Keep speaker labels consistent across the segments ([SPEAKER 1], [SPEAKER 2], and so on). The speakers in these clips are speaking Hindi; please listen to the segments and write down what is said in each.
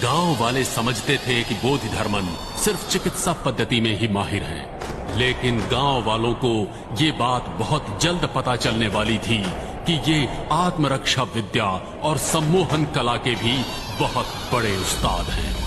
[SPEAKER 1] गांव वाले समझते थे कि बोधिधर्मन सिर्फ चिकित्सा पद्धति में ही माहिर हैं, लेकिन गांव वालों को ये बात बहुत जल्द पता चलने वाली थी कि ये आत्मरक्षा विद्या और सम्मोहन कला के भी बहुत बड़े उस्ताद हैं।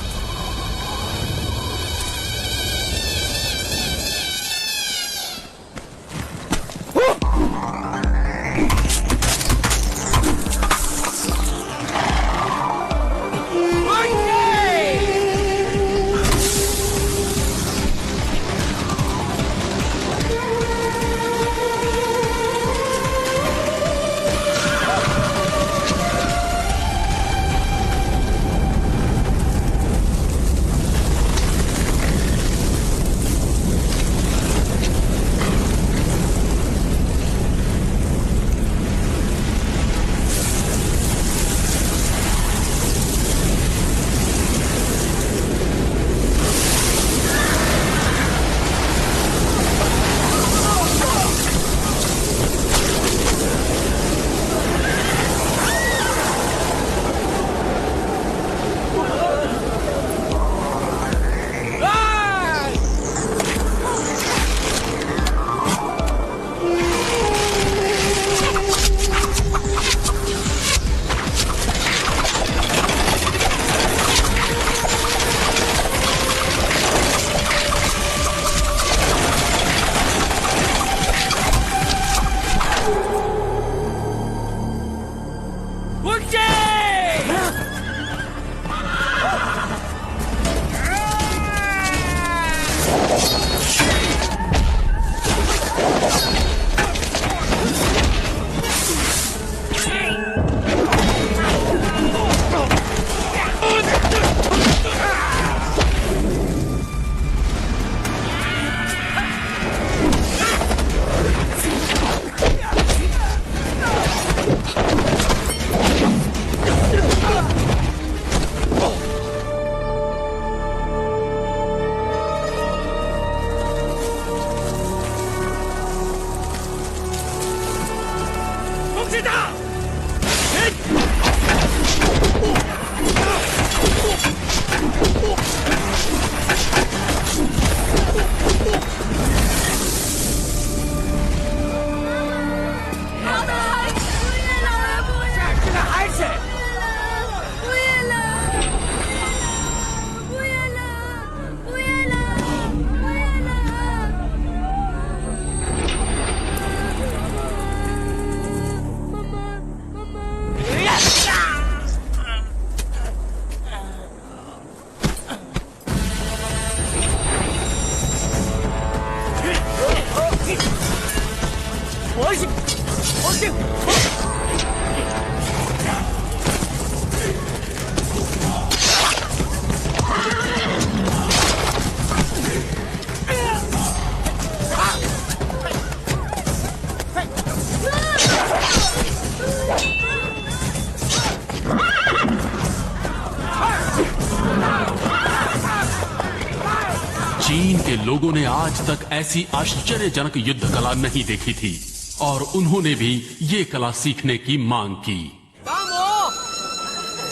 [SPEAKER 1] चीन के लोगों ने आज तक ऐसी आश्चर्यजनक युद्ध कला नहीं देखी थी और उन्होंने भी ये कला सीखने की मांग की।
[SPEAKER 2] 巴姆，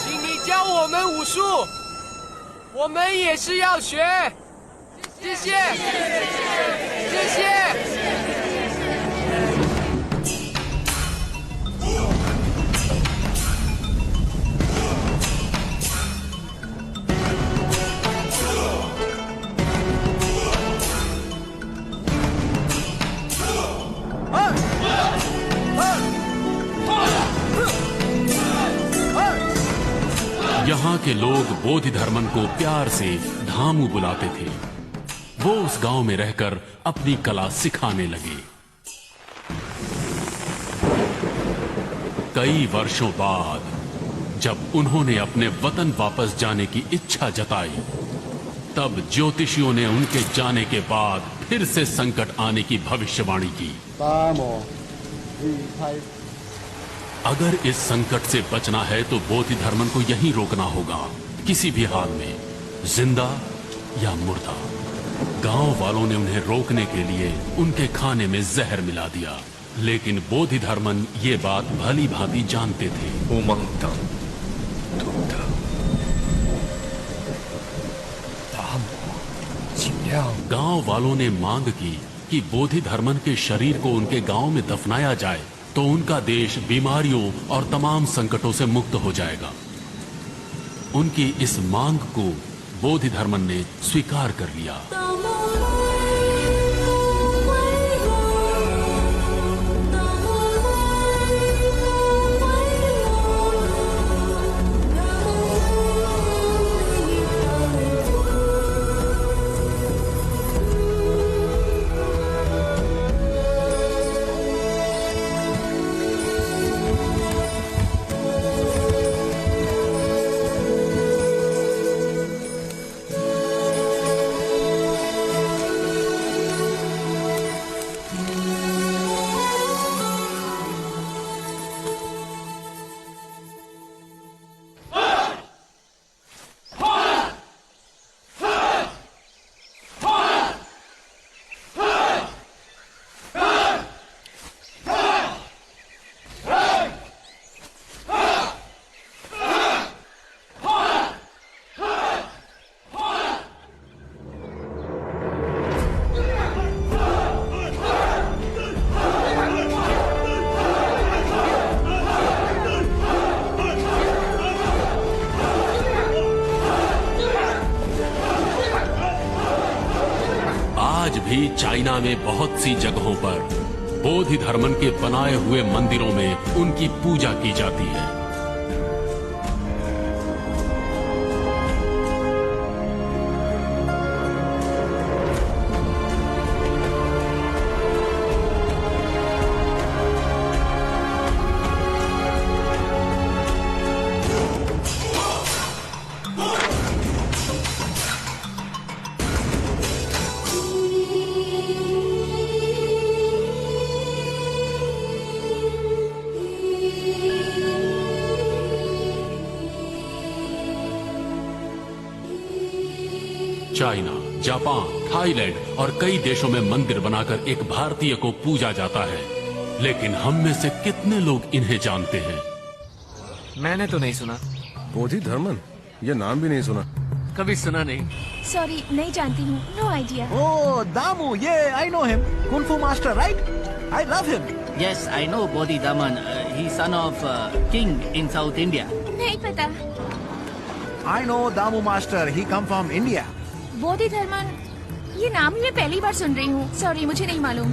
[SPEAKER 2] 请你教我们武术，我们也是要学。谢谢，谢谢。
[SPEAKER 1] यहाँ के लोग बोधिधर्मन को प्यार से धामू बुलाते थे। वो उस गांव में रहकर अपनी कला सिखाने लगे। कई वर्षों बाद जब उन्होंने अपने वतन वापस जाने की इच्छा जताई, तब ज्योतिषियों ने उनके जाने के बाद फिर से संकट आने की भविष्यवाणी की। अगर इस संकट से बचना है तो बोधिधर्मन को यहीं रोकना होगा, किसी भी हाल में, जिंदा या मुर्दा। गांव वालों ने उन्हें रोकने के लिए उनके खाने में जहर मिला दिया, लेकिन बोधिधर्मन ये बात भली भांति जानते थे। गांव वालों ने मांग की कि बोधिधर्मन के शरीर को उनके गांव में दफनाया जाए तो उनका देश बीमारियों और तमाम संकटों से मुक्त हो जाएगा। उनकी इस मांग को बोधिधर्मन ने स्वीकार कर लिया। आज भी चाइना में बहुत सी जगहों पर बोधिधर्मन के बनाए हुए मंदिरों में उनकी पूजा की जाती है। चाइना, जापान, थाईलैंड और कई देशों में मंदिर बनाकर एक भारतीय को पूजा जाता है, लेकिन हम में से कितने लोग इन्हें जानते हैं?
[SPEAKER 2] मैंने तो नहीं सुना।
[SPEAKER 3] बोधिधर्मन, ये नाम भी नहीं सुना।
[SPEAKER 2] कभी सुना नहीं।
[SPEAKER 4] सॉरी, नहीं जानती हूँ। No idea.
[SPEAKER 5] Oh, Damu, yeah, I know him. Kung Fu master, right? I love him.
[SPEAKER 6] Yes, I know Bodhidharman. He's son of king in South India.
[SPEAKER 4] नहीं पता।
[SPEAKER 5] I know Damu master. He come from India.
[SPEAKER 4] Bodhidharman, ये नाम ही मैं पहली बार सुन रही हूँ। सॉरी, मुझे नहीं मालूम।